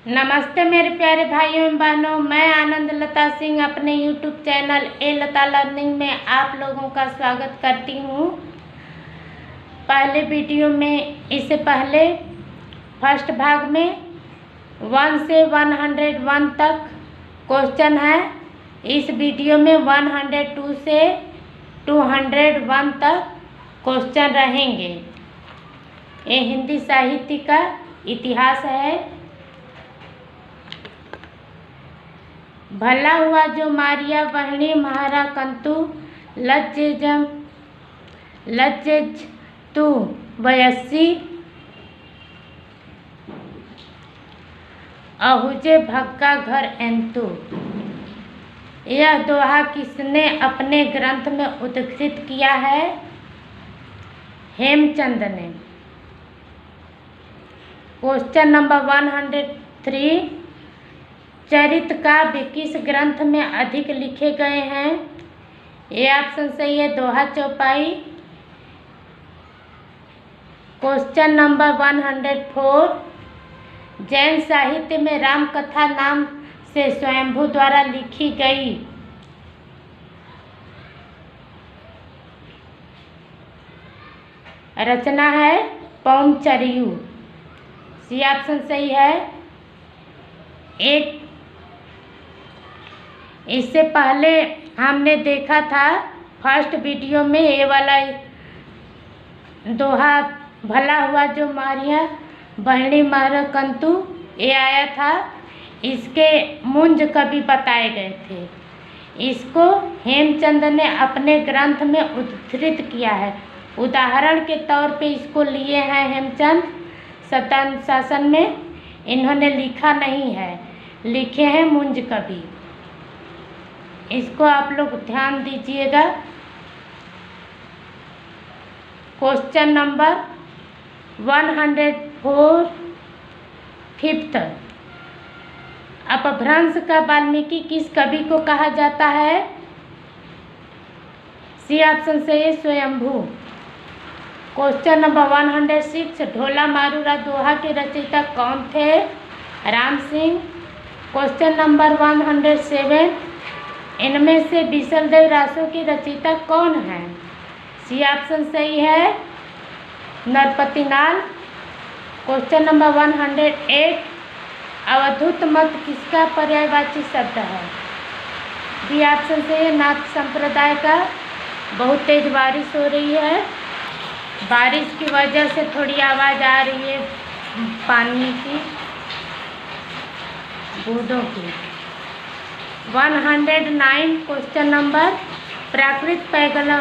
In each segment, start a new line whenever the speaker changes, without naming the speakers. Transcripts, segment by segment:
नमस्ते मेरे प्यारे भाइयों एवं बहनों, मैं आनंद लता सिंह अपने YouTube चैनल ए लता लर्निंग में आप लोगों का स्वागत करती हूँ। पहले वीडियो में इससे पहले फर्स्ट भाग में 1 से 101 तक क्वेश्चन है। इस वीडियो में 102 से 201 तक क्वेश्चन रहेंगे। ये हिंदी साहित्य का इतिहास है। भला हुआ जो मारिया बहनी महारा कंतु लज्जेज तू वयस्सी अहुजे भक्का घर एंतु। यह दोहा किसने अपने ग्रंथ में उद्धृत किया है? हेमचंद ने। क्वेश्चन नंबर 103, चरित काव्य किस ग्रंथ में अधिक लिखे गए हैं? ये ऑप्शन सही है, दोहा चौपाई। क्वेश्चन नंबर 104, जैन साहित्य में राम कथा नाम से स्वयंभू द्वारा लिखी गई रचना है पौंचर्यू। सी ऑप्शन सही है। एक इससे पहले हमने देखा था फर्स्ट वीडियो में ये वाला दोहा भला हुआ जो मारिया बहनी महारा कंतु ये आया था। इसके मुंज कवि बताए गए थे। इसको हेमचंद ने अपने ग्रंथ में उद्धृत किया है। उदाहरण के तौर पे इसको लिए हैं हेमचंद सतन शासन में। इन्होंने लिखा नहीं है, लिखे हैं मुंज कवि। इसको आप लोग ध्यान दीजिएगा। क्वेश्चन नंबर 104 फिफ्थ, अपभ्रंश का वाल्मीकि किस कवि को कहा जाता है? सी ऑप्शन से है, स्वयंभू। क्वेश्चन नंबर 106, ढोला मारूरा दोहा के रचयिता कौन थे? राम सिंह। क्वेश्चन नंबर 107, इनमें से बीसलदेव रासो की रचयिता कौन है? सी ऑप्शन सही है, नरपतिनाल। क्वेश्चन नंबर 108, अवधूत मत किसका पर्यायवाची शब्द है? बी ऑप्शन से है, नाथ संप्रदाय का। बहुत तेज बारिश हो रही है। बारिश की वजह से थोड़ी आवाज़ आ रही है पानी की, बूंदों की। 109 क्वेश्चन नंबर, प्राकृत पैगला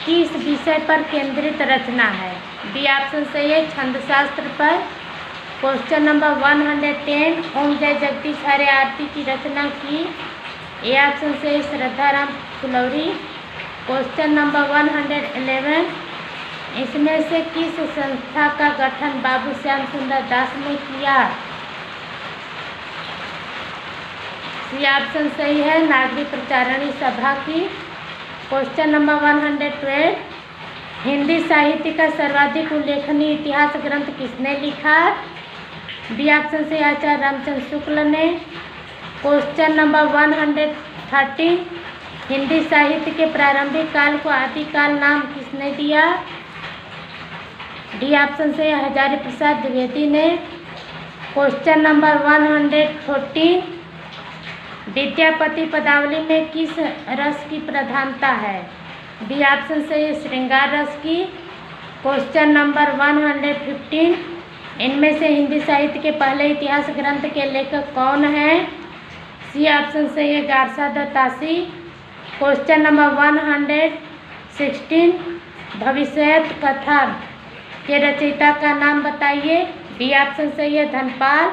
किस विषय पर केंद्रित रचना है? बी ऑप्शन सही है, छंदशास्त्र पर। क्वेश्चन नंबर 110, ओम जय जगदीश हरे आरती की रचना की? ए ऑप्शन से श्रद्धाराम फुलौरी। क्वेश्चन नंबर 111, इसमें से किस संस्था का गठन बाबू श्याम सुंदर दास ने किया? सी ऑप्शन सही है, नागरिक प्रचारणी सभा की। क्वेश्चन नंबर 112, हिंदी साहित्य का सर्वाधिक उल्लेखनीय इतिहास ग्रंथ किसने लिखा? बी ऑप्शन से आचार्य रामचंद्र शुक्ल ने। क्वेश्चन नंबर 113, हिंदी साहित्य के प्रारंभिक काल को आदिकाल नाम किसने दिया? डी ऑप्शन से हजारी प्रसाद द्विवेदी ने। क्वेश्चन नंबर 114, विद्यापति पदावली में किस रस की प्रधानता है? बी ऑप्शन से श्रृंगार रस की। क्वेश्चन नंबर 115, इनमें से हिंदी साहित्य के पहले इतिहास ग्रंथ के लेखक कौन हैं? सी ऑप्शन से ये गारसा दत्तासी। क्वेश्चन नंबर 116, भविष्यत कथा के रचयिता का नाम बताइए? बी ऑप्शन से ये धनपाल।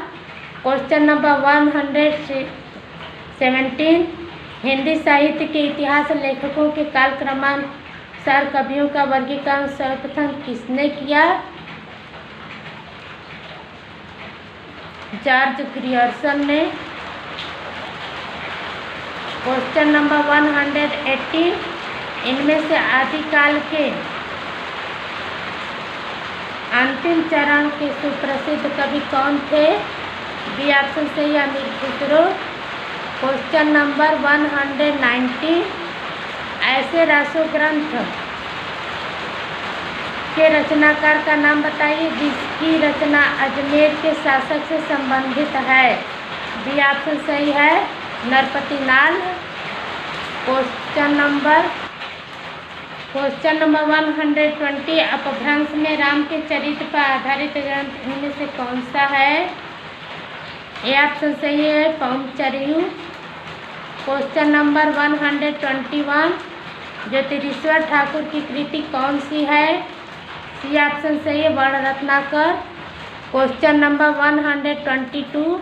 क्वेश्चन नंबर 117, हिंदी साहित्य के इतिहास लेखकों के कालक्रमानुसार कवियों का वर्गीकरण सर्वप्रथम किसने किया? जॉर्ज ग्रियर्सन ने। क्वेश्चन नंबर 118, इनमें से आदिकाल के अंतिम चरण के सुप्रसिद्ध कवि कौन थे? बी ऑप्शन सही है अमीर खुसरो। क्वेश्चन नंबर 190, ऐसे रासो ग्रंथ के रचनाकार का नाम बताइए जिसकी रचना अजमेर के शासक से संबंधित है। बी ऑप्शन सही है नरपति नाल। क्वेश्चन नंबर 120, अपभ्रंश में राम के चरित्र पर आधारित ग्रंथ इनमें से कौन सा है। ए ऑप्शन सही है पौमचरियु। क्वेश्चन नंबर 121, ज्योतिरीश्वर ठाकुर की कृति कौन सी है। सी ऑप्शन सही है वर्ण रत्नाकर। क्वेश्चन नंबर 122,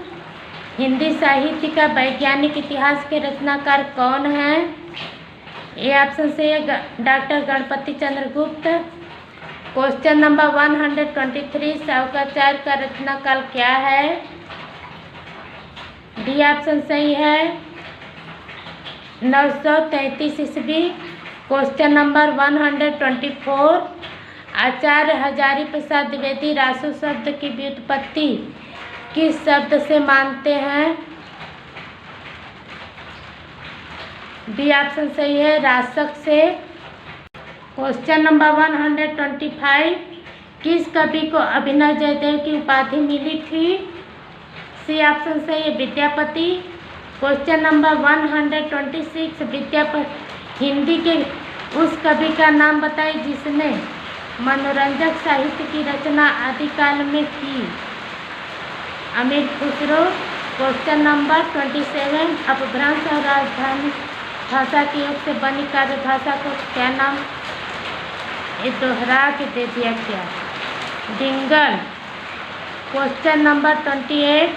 हिंदी साहित्य का वैज्ञानिक इतिहास के रचनाकार कौन है। ए ऑप्शन सही है डॉक्टर गणपति चंद्र गुप्त। क्वेश्चन नंबर 123, शौकाचार्य का रचनाकाल क्या है। डी ऑप्शन सही है 933 ईस्वी। क्वेश्चन नंबर 124, आचार्य हजारी प्रसाद द्विवेदी रासो शब्द की व्युत्पत्ति किस शब्द से मानते हैं। बी ऑप्शन सही है रासक से। क्वेश्चन नंबर 125, किस कवि को अभिनव जयदेव की उपाधि मिली थी। सी ऑप्शन सही है विद्यापति। क्वेश्चन नंबर 126, विद्यापति हिंदी के उस कवि का नाम बताइए जिसने मनोरंजक साहित्य की रचना आदिकाल में की। अमीर खुसरो। क्वेश्चन नंबर 27, अपभ्रंश और राजधानी भाषा के योग से बनी कार्य भाषा को क्या नाम, ये दोहरा के दे दिया क्या, डिंगल। क्वेश्चन नंबर 28,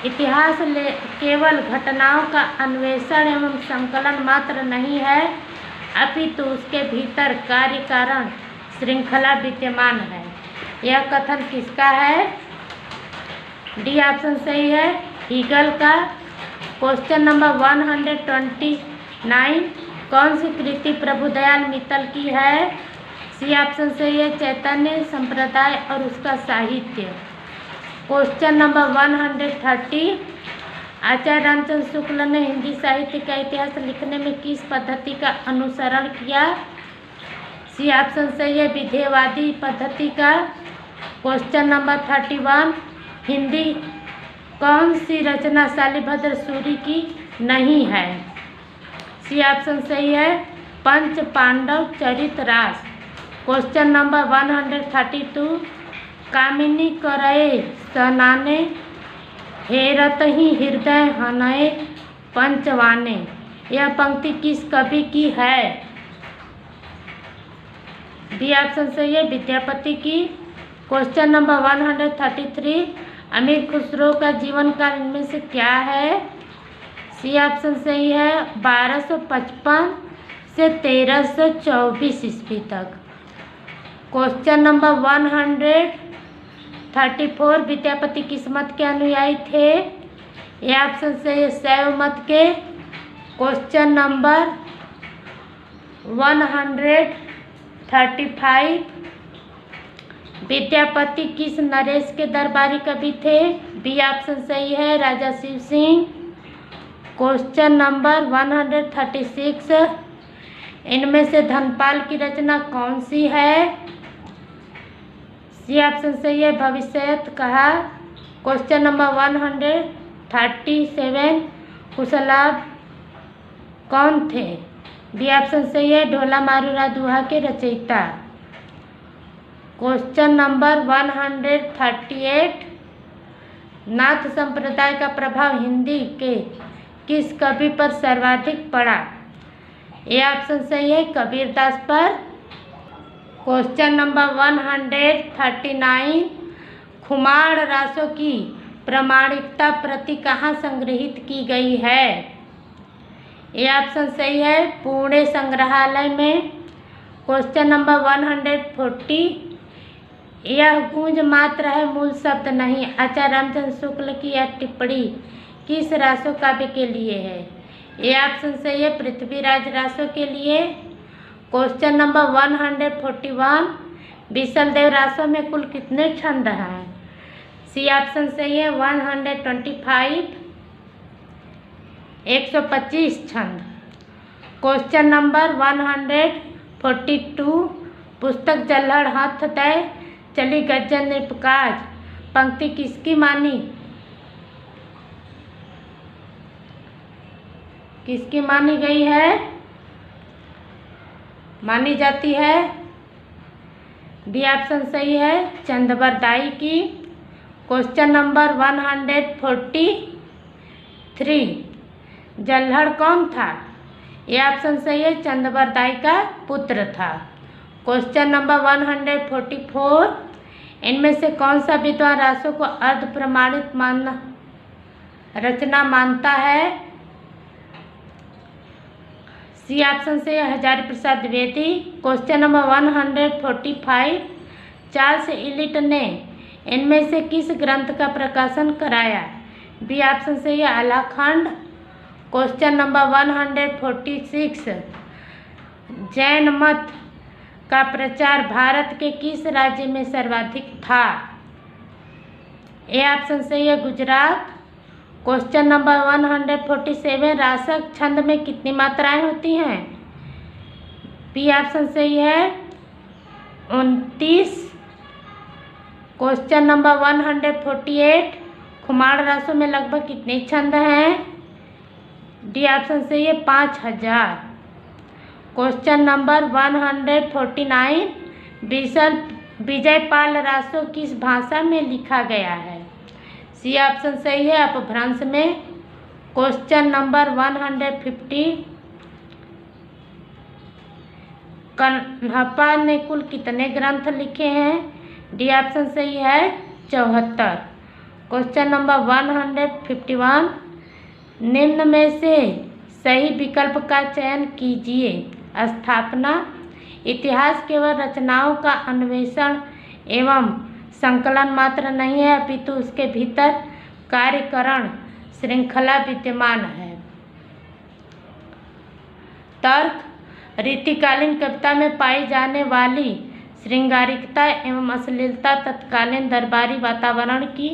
इतिहास केवल घटनाओं का अन्वेषण एवं संकलन मात्र नहीं है अपितु उसके भीतर कार्य कारण श्रृंखला विद्यमान है। यह कथन किसका है। डी ऑप्शन सही है हीगल का। क्वेश्चन नंबर 129, कौन सी कृति प्रभुदयाल मित्तल की है। सी ऑप्शन सही है चैतन्य संप्रदाय और उसका साहित्य। क्वेश्चन नंबर 130, आचार्य रामचंद्र शुक्ल ने हिंदी साहित्य का इतिहास लिखने में किस पद्धति का अनुसरण किया। सी ऑप्शन सही है विधेयवादी पद्धति का। क्वेश्चन नंबर 31, हिंदी कौन सी रचना शालिभद्र सूरी की नहीं है। सी ऑप्शन सही है पंच पांडव चरित रास। क्वेश्चन नंबर 132, कामिनी करए सनाने हेरत ही हृदय हनए पंचवाने। यह पंक्ति किस कवि की है। बी ऑप्शन सही है विद्यापति की। क्वेश्चन नंबर 133, अमीर खुसरो का जीवन काल इनमें से क्या है। सी ऑप्शन सही है 1255 से 1324 ईस्वी तक। क्वेश्चन नंबर 134, विद्यापति किस मत के अनुयायी थे। यह ऑप्शन सही है शैव मत के। क्वेश्चन नंबर 135, विद्यापति किस नरेश के दरबारी कवि थे। बी ऑप्शन सही है राजा शिव सिंह। क्वेश्चन नंबर 136, इनमें से धनपाल की रचना कौन सी है। सी ऑप्शन सही है भविष्यत कहा। क्वेश्चन नंबर 137, कुशलाभ कौन थे। बी ऑप्शन सही है ढोला मारूरा दोहा के रचयिता। क्वेश्चन नंबर 138, नाथ संप्रदाय का प्रभाव हिंदी के किस कवि पर सर्वाधिक पड़ा। ये ऑप्शन सही है कबीरदास पर। क्वेश्चन नंबर 139, खुमार रासों की प्रामाणिकता प्रति कहाँ संग्रहित की गई है। ये ऑप्शन सही है पुणे संग्रहालय में। क्वेश्चन नंबर 140, यह गूंज मात्र है मूल शब्द नहीं। आचार्य रामचंद्र शुक्ल की यह टिप्पणी किस रासो काव्य के लिए है। ये ऑप्शन सही है पृथ्वीराज रासो के लिए। क्वेश्चन नंबर 141, विशल देव रासो में कुल कितने छंद हैं। सी ऑप्शन सही है 125, 125 छंद। क्वेश्चन नंबर 142, पुस्तक जल्हड़ हाथ दय चली गज्जन नृपकाज पंक्ति किसकी मानी गई है, मानी जाती है? डी ऑप्शन सही है चंदबरदाई की। क्वेश्चन नंबर 143, जल्हड़ कौन था? ये ऑप्शन सही है चंदबरदाई का पुत्र था। क्वेश्चन नंबर 144, इनमें से कौन सा विद्वान रासों को अर्ध प्रमाणित रचना मानता है? सी ऑप्शन से Hazari Prasad Dwivedi. Question number 145, Charles Eliot ने इनमें से किस ग्रंथ का प्रकाशन कराया? बी ऑप्शन से ये आलाखंड। क्वेश्चन नंबर 146, जैन मत का प्रचार भारत के किस राज्य में सर्वाधिक था? ए ऑप्शन सही है गुजरात। क्वेश्चन नंबर 147, रासक छंद में कितनी मात्राएं होती हैं? बी ऑप्शन सही है 29। क्वेश्चन नंबर 148, खुमार रासों में लगभग कितने छंद हैं? डी ऑप्शन सही है 5000। क्वेश्चन नंबर 149, विजयपाल रासो किस भाषा में लिखा गया है? सी ऑप्शन सही है अपभ्रंश में। क्वेश्चन नंबर 150, कन्हप्पा ने कुल कितने ग्रंथ लिखे हैं? डी ऑप्शन सही है 74। क्वेश्चन नंबर 151, निम्न में से सही विकल्प का चयन कीजिए। स्थापना, इतिहास केवल रचनाओं का अन्वेषण एवं संकलन मात्र नहीं है अपितु उसके भीतर कार्यकरण श्रृंखला विद्यमान है। तर्क, रीतिकालीन कविता में पाई जाने वाली श्रृंगारिकता एवं अश्लीलता तत्कालीन दरबारी वातावरण की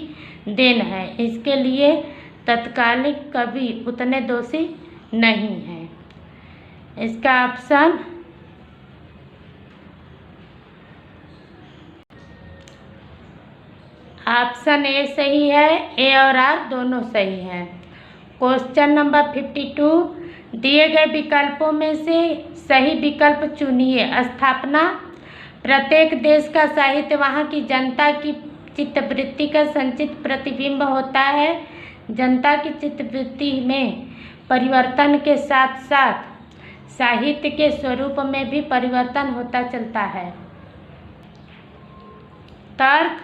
देन है। इसके लिए तत्कालीन कवि उतने दोषी नहीं है। इसका ऑप्शन ए सही है, ए और आर दोनों सही हैं। क्वेश्चन नंबर 52, दिए गए विकल्पों में से सही विकल्प चुनिए। स्थापना, प्रत्येक देश का साहित्य वहाँ की जनता की चित्तवृत्ति का संचित प्रतिबिंब होता है। जनता की चित्तवृत्ति में परिवर्तन के साथ साथ साहित्य के स्वरूप में भी परिवर्तन होता चलता है। तर्क,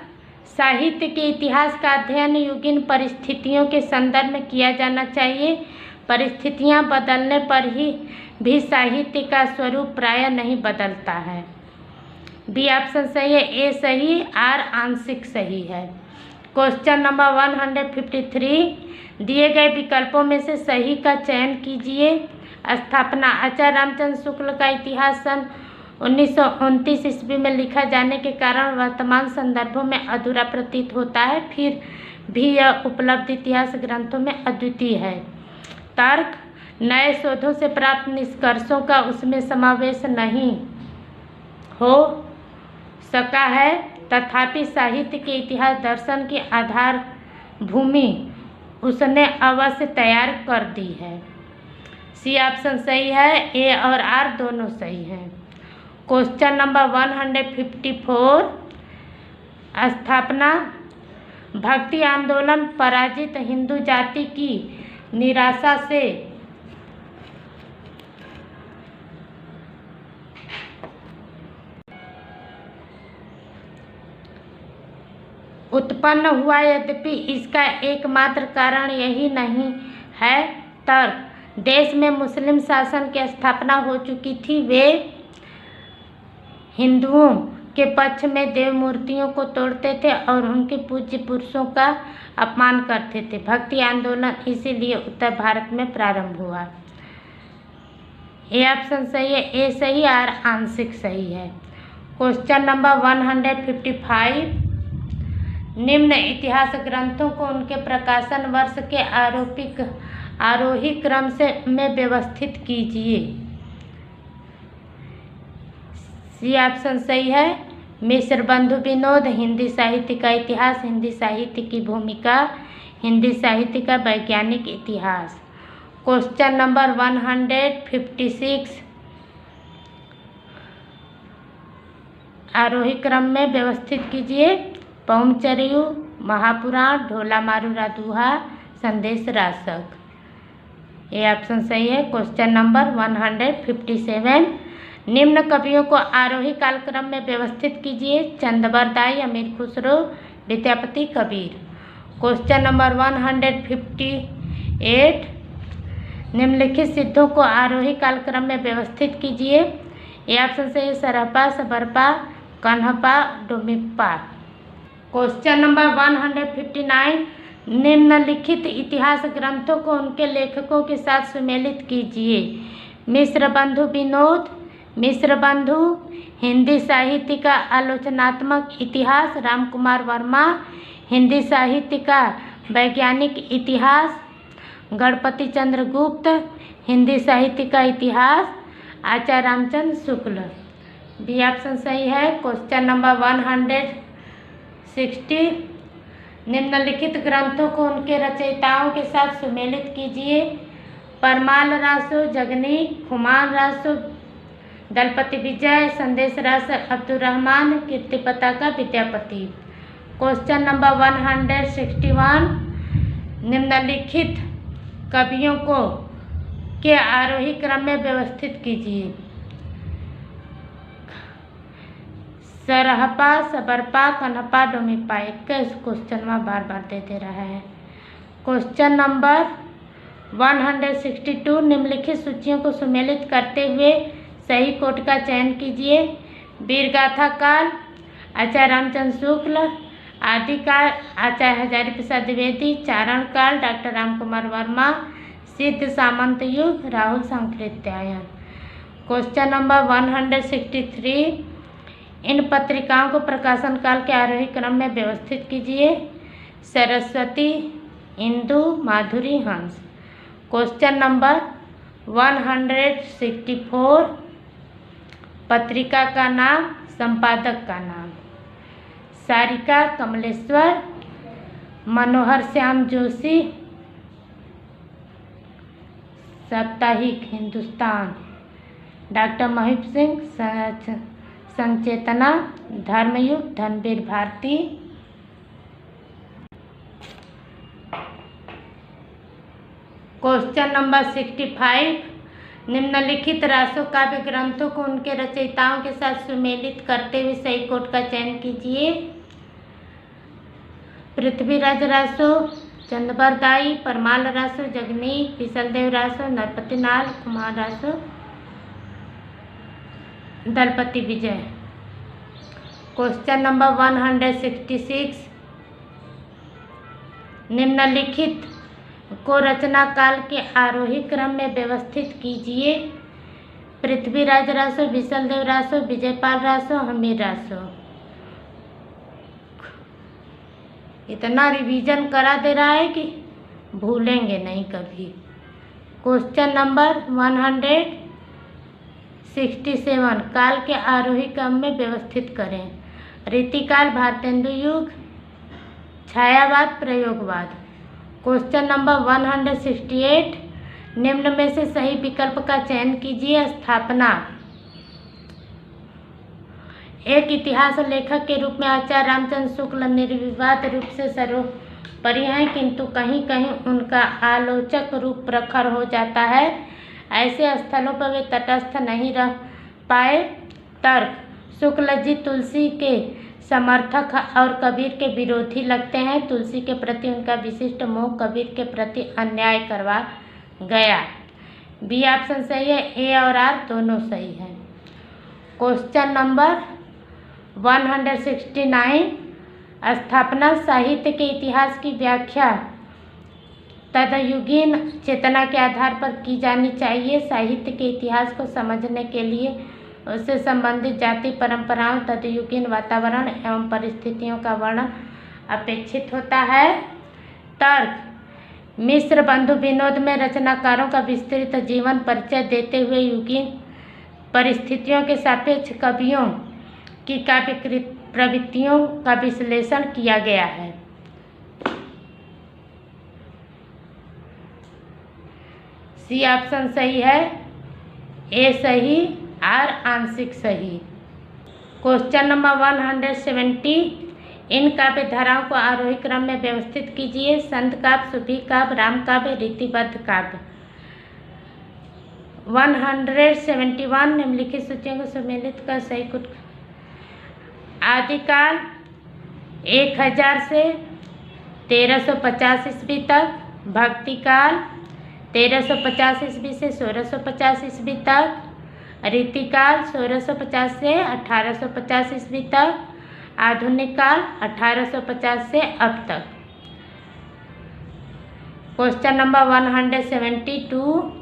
साहित्य के इतिहास का अध्ययन युगीन परिस्थितियों के संदर्भ में किया जाना चाहिए। परिस्थितियां बदलने पर ही भी साहित्य का स्वरूप प्रायः नहीं बदलता है। बी ऑप्शन सही है, ए सही, आर आंशिक सही है। क्वेश्चन नंबर 153, दिए गए विकल्पों में से सही का चयन कीजिए। स्थापना, आचार्य रामचंद्र शुक्ल का इतिहास सन 1929 ईस्वी में लिखा जाने के कारण वर्तमान संदर्भों में अधूरा प्रतीत होता है, फिर भी यह उपलब्ध इतिहास ग्रंथों में अद्वितीय है। तर्क, नए शोधों से प्राप्त निष्कर्षों का उसमें समावेश नहीं हो सका है, तथापि साहित्य के इतिहास दर्शन की आधार भूमि उसने अवश्य तैयार कर दी है। सी ऑप्शन सही है, ए और आर दोनों सही हैं। क्वेश्चन नंबर 154, स्थापना, भक्ति आंदोलन पराजित हिंदू जाति की निराशा से उत्पन्न हुआ, यद्यपि इसका एकमात्र कारण यही नहीं है। तर्क, देश में मुस्लिम शासन की स्थापना हो चुकी थी। वे हिंदुओं के पक्ष में देव मूर्तियों को तोड़ते थे और उनके पूज्य पुरुषों का अपमान करते थे। भक्ति आंदोलन इसीलिए उत्तर भारत में प्रारंभ हुआ। ए ऑप्शन सही है, ए सही, आर आंशिक सही है। क्वेश्चन नंबर 155, निम्न इतिहास ग्रंथों को उनके प्रकाशन वर्ष के आरोही क्रम में व्यवस्थित कीजिए। सी ऑप्शन सही है। मिश्र बंधु विनोद, हिंदी साहित्य का इतिहास, हिंदी साहित्य की भूमिका, हिंदी साहित्य का वैज्ञानिक इतिहास। क्वेश्चन नंबर 156 आरोही क्रम में व्यवस्थित कीजिए। पौमचरियु, महापुराण, ढोला मारूरा दोहा, संदेश राशक। ये ऑप्शन सही है। क्वेश्चन नंबर 157 निम्न कवियों को आरोही कालक्रम में व्यवस्थित कीजिए। चंदबरदाई, अमीर खुसरो, विद्यापति, कबीर। क्वेश्चन नंबर 158 निम्नलिखित सिद्धों को आरोही कालक्रम में व्यवस्थित कीजिए। ये ऑप्शन सही है। सरहपा, सबरपा, कन्हपा, डोमिप्पा। क्वेश्चन नंबर 159 निम्नलिखित इतिहास ग्रंथों को उनके लेखकों के साथ सुमेलित कीजिए। मिश्र बंधु विनोद, मिश्र बंधु, हिंदी साहित्य का आलोचनात्मक इतिहास, रामकुमार वर्मा, हिंदी साहित्य का वैज्ञानिक इतिहास, गणपति चंद्र गुप्त, हिंदी साहित्य का इतिहास, आचार्य रामचंद्र शुक्ल। बी ऑप्शन सही है। क्वेश्चन नंबर 160 निम्नलिखित ग्रंथों को उनके रचयिताओं के साथ सुमेलित कीजिए। परमाल रासो, जगनीक, खुमान रासो, दलपति विजय, संदेश रास अब्दुल रहमान, कीर्ति पताका, विद्यापति। क्वेश्चन नंबर 161 निम्नलिखित कवियों को के आरोही क्रम में व्यवस्थित कीजिए। सरहपा, सबरपा, कन्हपा, डोमिप्पा। 21 क्वेश्चन में बार बार दे रहा है। क्वेश्चन नंबर 162 निम्नलिखित सूचियों को सुमेलित करते हुए सही कोट का चयन कीजिए। वीरगाथा काल, आचार्य रामचंद्र शुक्ल, आदिकाल, आचार्य हजारी प्रसाद द्विवेदी, चारण काल, डॉक्टर रामकुमार वर्मा, सिद्ध सामंत युग, राहुल सांकृत्यायन। क्वेश्चन नंबर 163 इन पत्रिकाओं को प्रकाशन काल के आरोही क्रम में व्यवस्थित कीजिए। सरस्वती, इंदु, माधुरी, हंस। क्वेश्चन नंबर 164 पत्रिका का नाम, संपादक का नाम। सारिका, कमलेश्वर, मनोहर श्याम जोशी, साप्ताहिक हिंदुस्तान, डॉक्टर महबूब सिंह, संचेतना, धर्मयुग, धनवीर भारती। क्वेश्चन नंबर 65 निम्नलिखित रासो काव्य ग्रंथों को उनके रचयिताओं के साथ सुमेलित करते हुए सही कोट का चयन कीजिए। पृथ्वीराज रासो, चंदबरदाई, परमाल रासो, जगनीक, विशलदेव रासो, नरपतिनाल, कुमार रासो, दलपति विजय। क्वेश्चन नंबर 166 निम्नलिखित को रचना काल के आरोही क्रम में व्यवस्थित कीजिए। पृथ्वीराज रासो, विशलदेव रासो, विजयपाल रासो, हमीर रासो। इतना रिवीजन करा दे रहा है कि भूलेंगे नहीं कभी। क्वेश्चन नंबर 167 काल के आरोही क्रम में व्यवस्थित करें। रीतिकाल, भारतेंदु युग, छायावाद, प्रयोगवाद। क्वेश्चन नंबर 168 निम्न में से सही विकल्प का चयन कीजिए। स्थापना। एक इतिहास लेखक के रूप में आचार्य रामचंद्र शुक्ल निर्विवाद रूप से सर्वोपरि हैं, किंतु कहीं कहीं उनका आलोचक रूप प्रखर हो जाता है। ऐसे स्थलों पर वे तटस्थ नहीं रह पाए। तर्क। शुक्ल जी तुलसी के समर्थक और कबीर के विरोधी लगते हैं। तुलसी के प्रति उनका विशिष्ट मोह कबीर के प्रति अन्याय करवा गया। बी ऑप्शन सही है। ए और आर दोनों सही हैं। क्वेश्चन नंबर 169 स्थापना साहित्य के इतिहास की व्याख्या तदयुगीन चेतना के आधार पर की जानी चाहिए। साहित्य के इतिहास को समझने के लिए उससे संबंधित जाति परंपराओं, तदयुगीन वातावरण एवं परिस्थितियों का वर्णन अपेक्षित होता है। तर्क मिश्र बंधु विनोद में रचनाकारों का विस्तृत जीवन परिचय देते हुए युगीन परिस्थितियों के सापेक्ष कवियों की काव्य प्रवृत्तियों का विश्लेषण किया गया है। सी ऑप्शन सही है, ए सही और आंशिक सही। क्वेश्चन नंबर 170, इन काव्य धाराओं को आरोही क्रम में व्यवस्थित कीजिए। संत काव्य, सूफी काव्य, राम काव्य, रीतिबद्ध काव्य। 171 निम्नलिखित सूचियों को सम्मिलित कर सही कुट। आदिकाल 1000 से 1350 ईस्वी तक, भक्तिकाल 1350 ईस्वी से 1650 ईस्वी तक, रीतिकाल 1650 से 1850 ईस्वी तक, आधुनिक काल 1850 से अब तक। क्वेश्चन नंबर 172,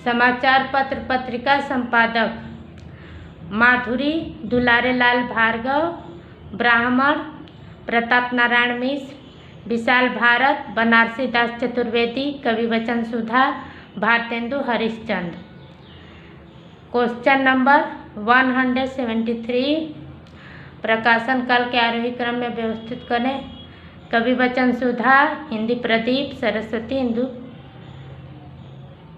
समाचार पत्र पत्रिका संपादक माधुरी दुलारे लाल भार्गव, ब्राह्मण प्रताप नारायण मिश्र, विशाल भारत बनारसी दास चतुर्वेदी, कवि वचन सुधा भारतेंदु हरिश्चंद्र। क्वेश्चन नंबर 173, प्रकाशन काल के आरोही क्रम में व्यवस्थित करें। कवि वचन सुधा, हिंदी प्रदीप, सरस्वती हिंदू।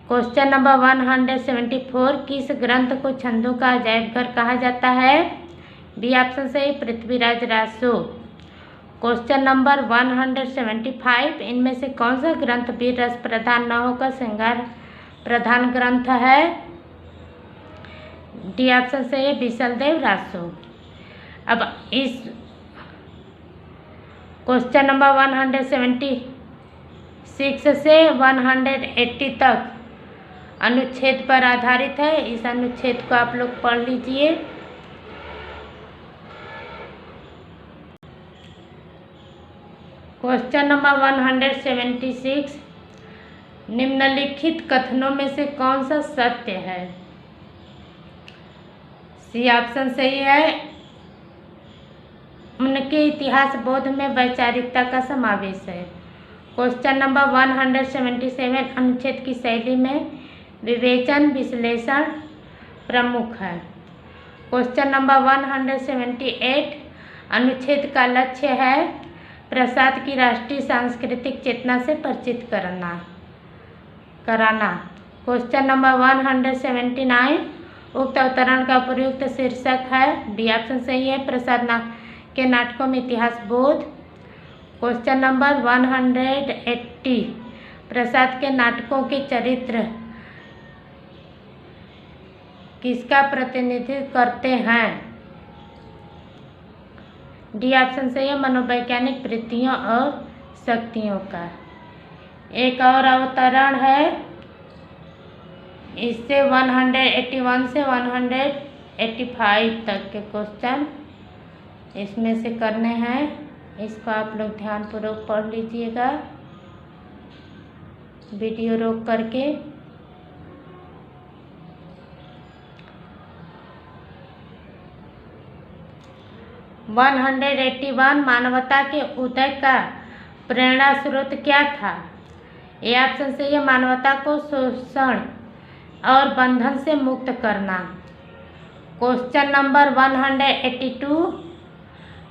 क्वेश्चन नंबर 174, किस ग्रंथ को छंदों का अजायब घर कहा जाता है? बी ऑप्शन सही, पृथ्वीराज रासो। क्वेश्चन नंबर 175, इनमें से कौन सा ग्रंथ वीर रस प्रधान न होकर श्रृंगार प्रधान ग्रंथ है? डी ऑप्शन सही है, विशलदेव रासो। अब इस क्वेश्चन नंबर 176 से 180 तक अनुच्छेद पर आधारित है। इस अनुच्छेद को आप लोग पढ़ लीजिए। क्वेश्चन नंबर 176, निम्नलिखित कथनों में से कौन सा सत्य है? सी ऑप्शन सही है, उनके इतिहास बोध में वैचारिकता का समावेश है। क्वेश्चन नंबर 177, अनुच्छेद की शैली में विवेचन विश्लेषण प्रमुख है। क्वेश्चन नंबर 178, अनुच्छेद का लक्ष्य है प्रसाद की राष्ट्रीय सांस्कृतिक चेतना से परिचित कराना। क्वेश्चन नंबर 179, उक्त अवतरण का प्रयुक्त शीर्षक है। बी ऑप्शन सही है, प्रसाद के नाटकों में इतिहास बोध। क्वेश्चन नंबर 180, प्रसाद के नाटकों के चरित्र किसका प्रतिनिधित्व करते हैं? डी ऑप्शन सही है, मनोवैज्ञानिक वृत्तियों और शक्तियों का। एक और अवतरण है, इससे 181 से 185 तक के क्वेश्चन इसमें से करने हैं। इसको आप लोग ध्यानपूर्वक पढ़ लीजिएगा वीडियो रोक करके। वन 181, मानवता के उदय का प्रेरणा स्रोत क्या था? ए ऑप्शन सही है, मानवता को शोषण और बंधन से मुक्त करना। क्वेश्चन नंबर 182,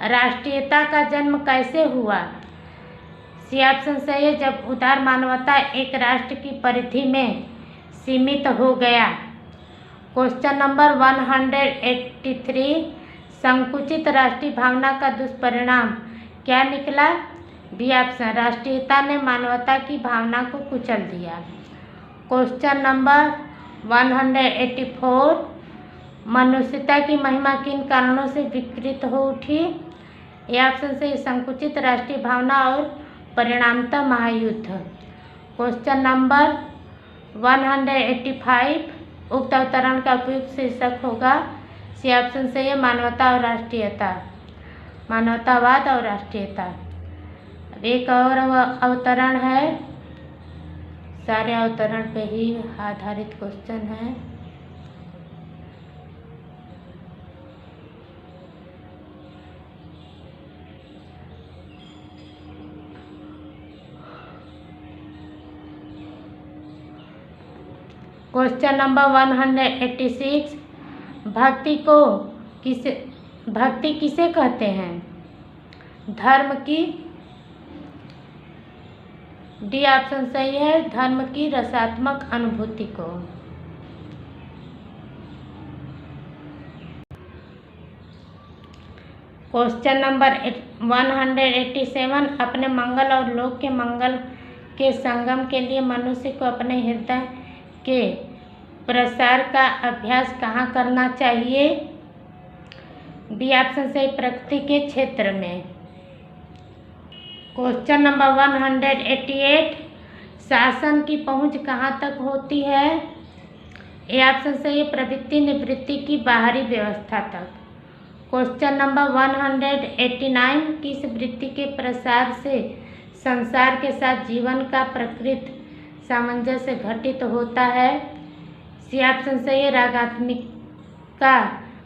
राष्ट्रीयता का जन्म कैसे हुआ? सी ऑप्शन सही है, जब उदार मानवता एक राष्ट्र की परिधि में सीमित हो गया। क्वेश्चन नंबर 183, संकुचित राष्ट्रीय भावना का दुष्परिणाम क्या निकला? बी ऑप्शन, राष्ट्रीयता ने मानवता की भावना को कुचल दिया। क्वेश्चन नंबर 184, मनुष्यता की महिमा किन कारणों से विकृत हो उठी? ये ऑप्शन से संकुचित राष्ट्रीय भावना और परिणामतः महायुद्ध। क्वेश्चन नंबर 185, उक्त अवतरण का उपयुक्त शीर्षक होगा। सी ऑप्शन से ये मानवता और राष्ट्रीयता, मानवतावाद और राष्ट्रीयता। अब एक और अवतरण है, सारे अवतरण पे ही आधारित क्वेश्चन है। क्वेश्चन नंबर 186, भक्ति किसे कहते हैं? धर्म की, डी ऑप्शन सही है, धर्म की रसात्मक अनुभूति को। क्वेश्चन नंबर 187, अपने मंगल और लोक के मंगल के संगम के लिए मनुष्य को अपने हृदय के प्रसार का अभ्यास कहाँ करना चाहिए? बी ऑप्शन सही, प्रकृति के क्षेत्र में। क्वेश्चन नंबर 188, शासन की पहुँच कहाँ तक होती है? ए ऑप्शन सही, प्रवृत्ति निवृत्ति की बाहरी व्यवस्था तक। क्वेश्चन नंबर 189, किस वृत्ति के प्रसार से संसार के साथ जीवन का प्रकृत सामंजस्य घटित होता है? सी ऑप्शन सही है, रागात्मिका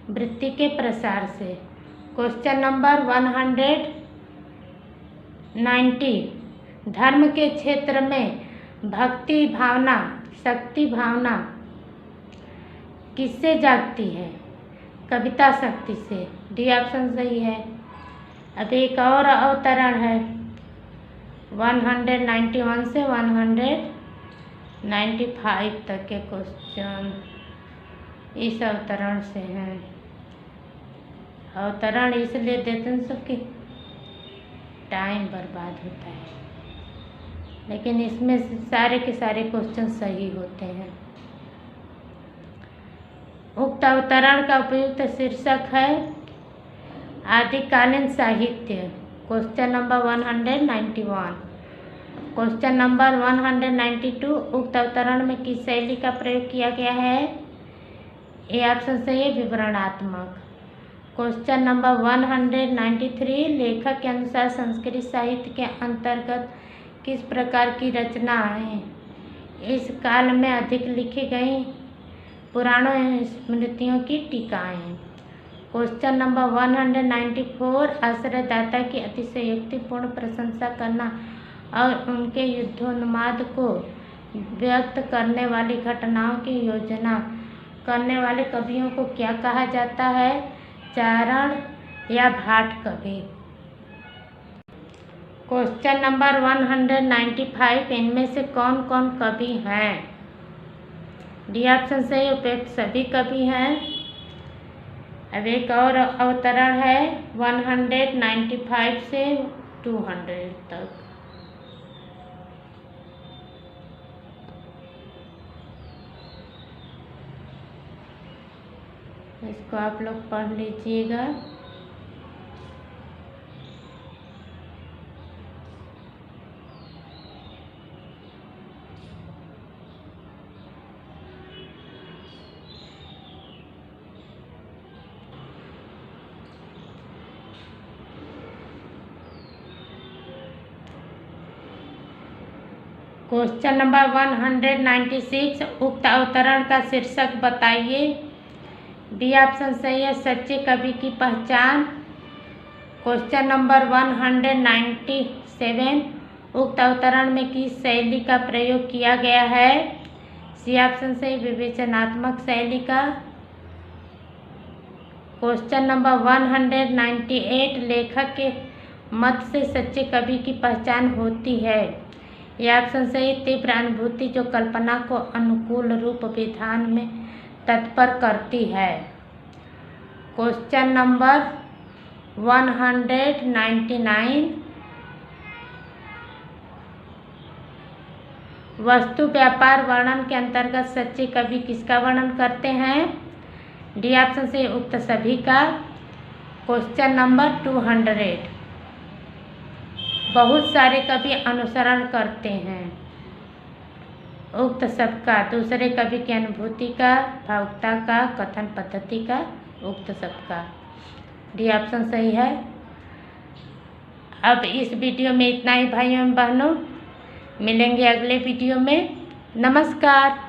वृत्ति के प्रसार से। क्वेश्चन नंबर 190, धर्म के क्षेत्र में भक्ति भावना, शक्ति भावना किससे जागती है? कविता शक्ति से। डी ऑप्शन सही है। अब एक और अवतरण है 191 से 195 तक के क्वेश्चन इस अवतरण से हैं। अवतरण इसलिए देते हैं सबकी टाइम बर्बाद होता है, लेकिन इसमें सारे के सारे क्वेश्चन सही होते हैं। उक्त अवतरण का उपयुक्त शीर्षक है आदिकालीन साहित्य। Question number 191। क्वेश्चन नंबर 192, उक्त अवतरण में किस शैली का प्रयोग किया गया है? ए ऑप्शन सही है, विवरणात्मक। क्वेश्चन नंबर 193, लेखक के अनुसार संस्कृत साहित्य के अंतर्गत किस प्रकार की रचनाएं इस काल में अधिक लिखी गई? पुराणों एवं स्मृतियों की टीकाएं। क्वेश्चन नंबर 194, आश्रयदाता की अतिशयोक्तिपूर्ण प्रशंसा करना और उनके युद्धोन्माद को व्यक्त करने वाली घटनाओं की योजना करने वाले कवियों को क्या कहा जाता है? चारण या भाट कवि। क्वेश्चन नंबर 195, इनमें से कौन कौन कवि हैं? डी ऑप्शन सही, उपयुक्त सभी कवि हैं। अब एक और अवतरण है 195 से 200 तक। इसको आप लोग पढ़ लीजिएगा। क्वेश्चन नंबर 196, उक्त अवतरण का शीर्षक बताइए। बी ऑप्शन सही है, सच्चे कवि की पहचान। क्वेश्चन नंबर 197, उक्त अवतरण में किस शैली का प्रयोग किया गया है? सी ऑप्शन सही, विवेचनात्मक शैली का। क्वेश्चन नंबर 198, लेखक के मत से सच्चे कवि की पहचान होती है। यह ऑप्शन सही, तीव्र अनुभूति जो कल्पना को अनुकूल रूप विधान में तत्पर करती है। क्वेश्चन नंबर 199, वस्तु व्यापार वर्णन के अंतर्गत सच्चे कवि किसका वर्णन करते हैं? डी ऑप्शन से उक्त सभी का। क्वेश्चन नंबर 200, बहुत सारे कवि अनुसरण करते हैं उक्त सबका, दूसरे कवि की अनुभूति का, भावुकता का, कथन पद्धति का, उक्त सबका। डी ऑप्शन सही है। अब इस वीडियो में इतना ही भाइयों एवं बहनों, मिलेंगे अगले वीडियो में। नमस्कार।